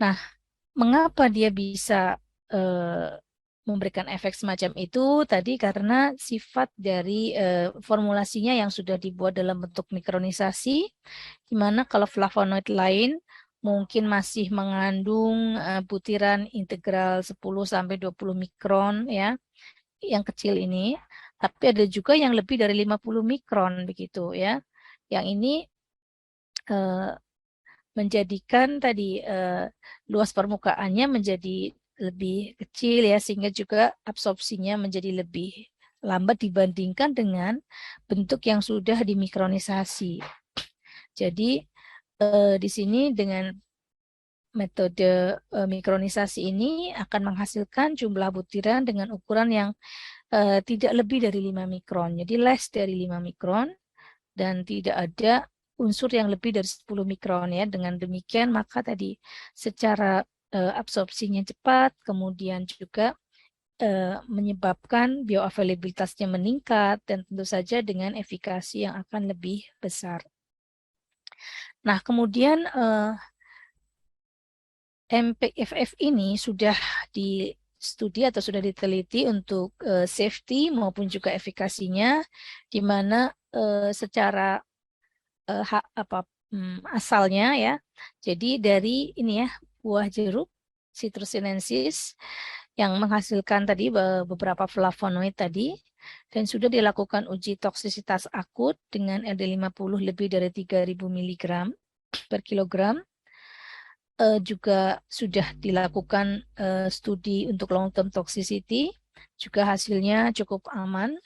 Nah, mengapa dia bisa memberikan efek semacam itu? Tadi karena sifat dari formulasinya yang sudah dibuat dalam bentuk mikronisasi, di mana kalau flavonoid lain mungkin masih mengandung butiran integral 10 sampai 20 mikron ya, yang kecil ini, tapi ada juga yang lebih dari 50 mikron begitu ya. Yang ini eh, menjadikan tadi luas permukaannya menjadi lebih kecil ya, sehingga juga absorpsinya menjadi lebih lambat dibandingkan dengan bentuk yang sudah dimikronisasi. Jadi di sini dengan metode mikronisasi ini akan menghasilkan jumlah butiran dengan ukuran yang tidak lebih dari 5 mikron. Jadi less dari 5 mikron dan tidak ada unsur yang lebih dari 10 mikron ya. Dengan demikian maka tadi secara absorpsinya cepat, kemudian juga menyebabkan bioavailabilitasnya meningkat dan tentu saja dengan efikasi yang akan lebih besar. Nah, kemudian MPFF ini sudah di studi atau sudah diteliti untuk safety maupun juga efikasinya, di mana secara asalnya ya. Jadi dari ini ya, buah jeruk Citrus sinensis yang menghasilkan tadi beberapa flavonoid tadi, dan sudah dilakukan uji toksisitas akut dengan LD50 lebih dari 3000 mg per kilogram. Juga sudah dilakukan studi untuk long term toxicity, juga hasilnya cukup aman,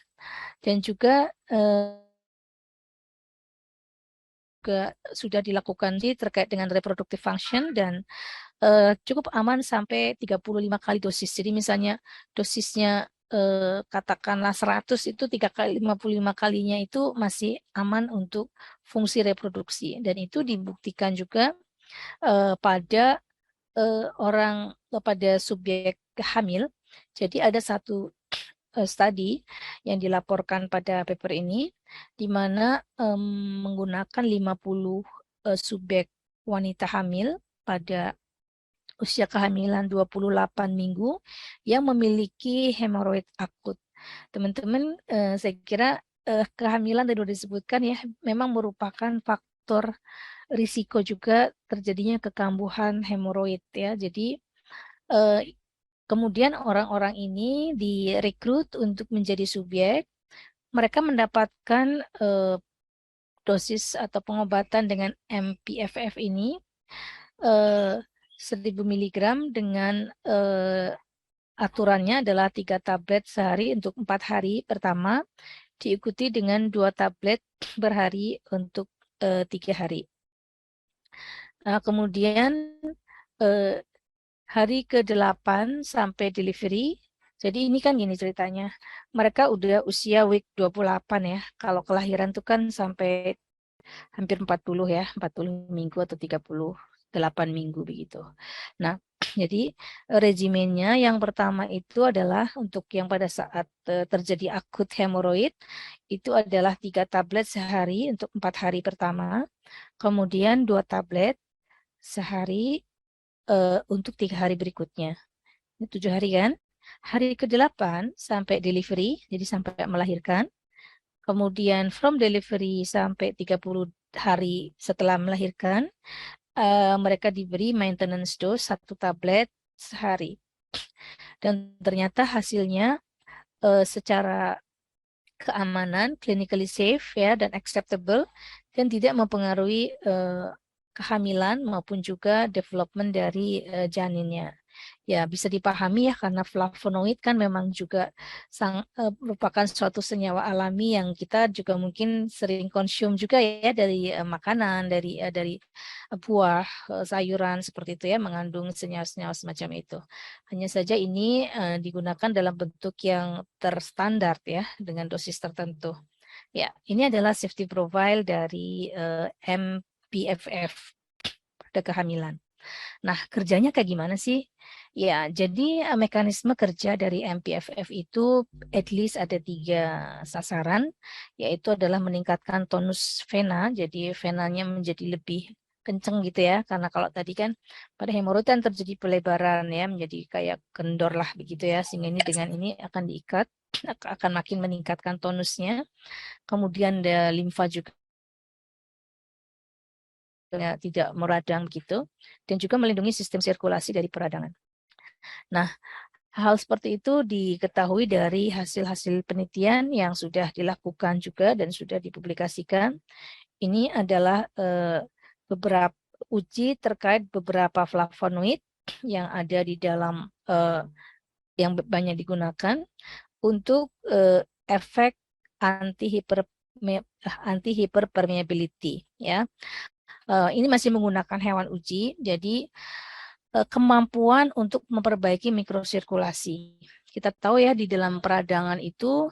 dan juga sudah dilakukan terkait dengan reproductive function dan cukup aman sampai 35 kali dosis. Jadi misalnya dosisnya katakanlah 100, itu 55 kalinya itu masih aman untuk fungsi reproduksi, dan itu dibuktikan juga pada pada subjek hamil. Jadi ada satu studi yang dilaporkan pada paper ini, di mana menggunakan 50 subjek wanita hamil pada usia kehamilan 28 minggu yang memiliki hemoroid akut. Teman-teman, saya kira kehamilan tadi sudah disebutkan ya, memang merupakan faktor risiko juga terjadinya kekambuhan hemoroid ya. Jadi kemudian orang-orang ini direkrut untuk menjadi subjek. Mereka mendapatkan dosis atau pengobatan dengan MPFF ini 1000 mg dengan aturannya adalah 3 tablet sehari untuk 4 hari pertama, diikuti dengan 2 tablet berhari untuk 3 hari. Nah, kemudian hari ke-8 sampai delivery. Jadi ini kan gini ceritanya. Mereka udah usia week 28 ya. Kalau kelahiran tuh kan sampai hampir 40 ya, 40 minggu atau 38 minggu begitu. Nah, jadi regimennya yang pertama itu adalah untuk yang pada saat terjadi akut hemoroid, itu adalah 3 tablet sehari untuk 4 hari pertama, kemudian 2 tablet sehari untuk 3 hari berikutnya. Ini 7 hari kan? Hari ke-8 sampai delivery, jadi sampai melahirkan. Kemudian from delivery sampai 30 hari setelah melahirkan, mereka diberi maintenance dose 1 tablet sehari. Dan ternyata hasilnya secara keamanan, clinically safe ya, dan acceptable, dan tidak mempengaruhi kehamilan maupun juga development dari janinnya. Ya, bisa dipahami ya, karena flavonoid kan memang juga merupakan suatu senyawa alami yang kita juga mungkin sering konsum juga ya, dari makanan, dari buah, sayuran seperti itu ya, mengandung senyawa-senyawa semacam itu. Hanya saja ini digunakan dalam bentuk yang terstandar ya, dengan dosis tertentu. Ya, ini adalah safety profile dari MPFF pada kehamilan. Nah, kerjanya kayak gimana sih? Ya, jadi mekanisme kerja dari MPFF itu at least ada 3 sasaran, yaitu adalah meningkatkan tonus vena, jadi venanya menjadi lebih kenceng gitu ya, karena kalau tadi kan pada hemoroid kan terjadi pelebaran ya, menjadi kayak kendor lah begitu ya, sehingga ini dengan ini akan diikat, akan makin meningkatkan tonusnya, kemudian limfa juga tidak meradang gitu, dan juga melindungi sistem sirkulasi dari peradangan. Nah, hal seperti itu diketahui dari hasil-hasil penelitian yang sudah dilakukan juga dan sudah dipublikasikan. Ini adalah beberapa uji terkait beberapa flavonoid yang ada di dalam yang banyak digunakan untuk efek anti hiperpermeability ya. Ini masih menggunakan hewan uji, jadi kemampuan untuk memperbaiki mikrosirkulasi. Kita tahu ya di dalam peradangan itu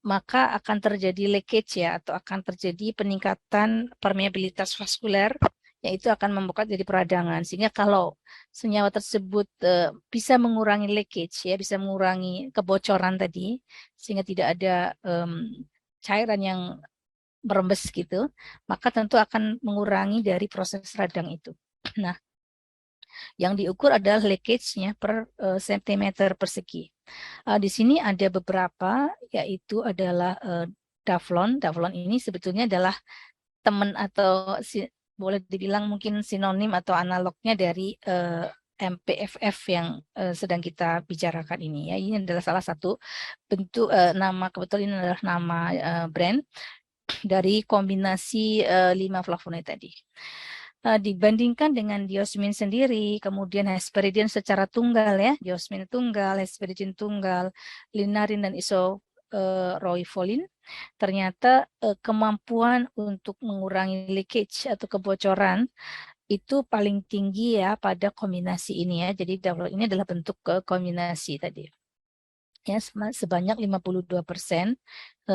maka akan terjadi leakage ya, atau akan terjadi peningkatan permeabilitas vaskuler, yaitu akan membuka jadi peradangan. Sehingga kalau senyawa tersebut bisa mengurangi leakage ya, bisa mengurangi kebocoran tadi, sehingga tidak ada cairan yang merembes gitu, maka tentu akan mengurangi dari proses radang itu. Nah, yang diukur adalah leakage-nya per sentimeter persegi. Di sini ada beberapa, yaitu adalah Davlon. Davlon ini sebetulnya adalah teman atau boleh dibilang mungkin sinonim atau analognya dari MPFF yang sedang kita bicarakan ini ya. Ini adalah salah satu bentuk nama, kebetulan ini adalah nama brand dari kombinasi 5 flavonoid tadi. Dibandingkan dengan diosmin sendiri, kemudian hesperidin secara tunggal ya, diosmin tunggal, hesperidin tunggal, linarin dan isoroifolin, ternyata kemampuan untuk mengurangi leakage atau kebocoran itu paling tinggi ya pada kombinasi ini ya. Jadi ini adalah bentuk kombinasi tadi. Ya, sebanyak 52%,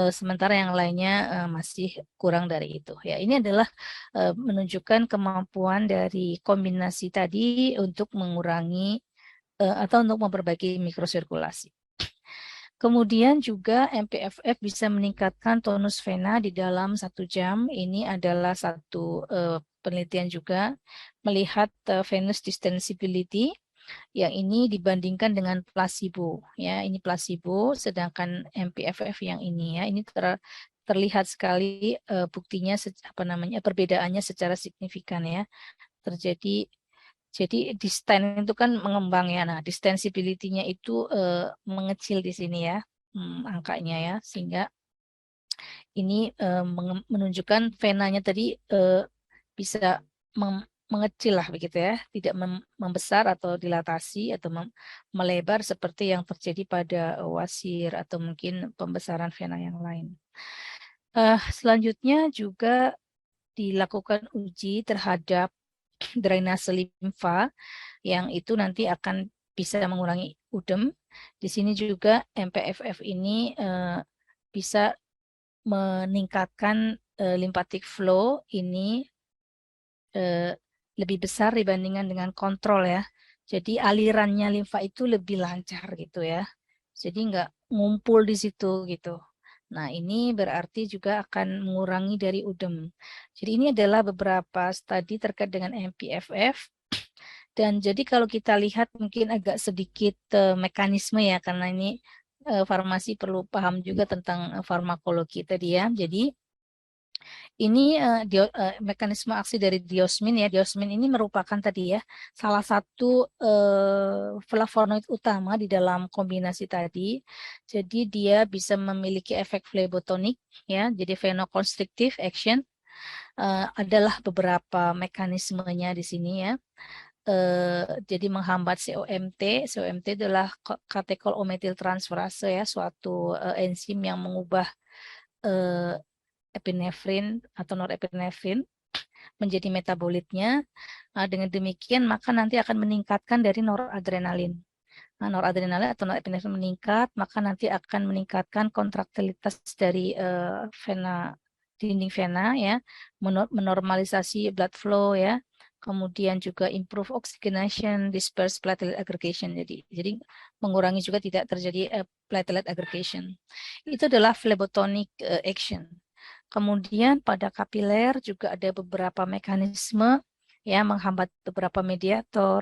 sementara yang lainnya masih kurang dari itu. Ya, ini adalah menunjukkan kemampuan dari kombinasi tadi untuk mengurangi atau untuk memperbaiki mikrosirkulasi. Kemudian juga MPFF bisa meningkatkan tonus vena di dalam 1 jam. Ini adalah satu penelitian juga melihat venous distensibility yang ini dibandingkan dengan placebo ya, ini placebo, sedangkan MPFF yang ini ya, ini terlihat sekali buktinya perbedaannya secara signifikan ya terjadi. Jadi distan itu kan mengembang ya, nah distensibility-nya itu mengecil di sini ya angkanya ya, sehingga ini menunjukkan venanya tadi bisa mengecil lah begitu ya, tidak membesar atau dilatasi atau melebar seperti yang terjadi pada wasir atau mungkin pembesaran vena yang lain. Selanjutnya juga dilakukan uji terhadap drainase limfa yang itu nanti akan bisa mengurangi udem. Di sini juga MPFF ini bisa meningkatkan lymphatic flow ini lebih besar dibandingkan dengan kontrol ya. Jadi alirannya limfa itu lebih lancar gitu ya. Jadi nggak ngumpul di situ gitu. Nah, ini berarti juga akan mengurangi dari udem. Jadi ini adalah beberapa studi terkait dengan MPFF. Dan jadi kalau kita lihat mungkin agak sedikit mekanisme ya, karena ini farmasi perlu paham juga tentang farmakologi tadi ya. Jadi ini mekanisme aksi dari diosmin ya. Diosmin ini merupakan tadi ya salah satu flavonoid utama di dalam kombinasi tadi. Jadi dia bisa memiliki efek flebotonik ya. Jadi venoconstrictive action adalah beberapa mekanismenya di sini ya. Jadi menghambat COMT. COMT adalah catechol O methyltransferase ya, suatu enzim yang mengubah epinefrin atau norepinefrin menjadi metabolitnya. Dengan demikian maka nanti akan meningkatkan dari noradrenalin. Noradrenalin atau norepinefrin meningkat, maka nanti akan meningkatkan kontraktilitas dari vena, dinding vena ya, menormalisasi blood flow ya. Kemudian juga improve oxygenation, disperse platelet aggregation. Jadi mengurangi juga tidak terjadi platelet aggregation. Itu adalah phlebotonic action. Kemudian pada kapiler juga ada beberapa mekanisme ya menghambat beberapa mediator,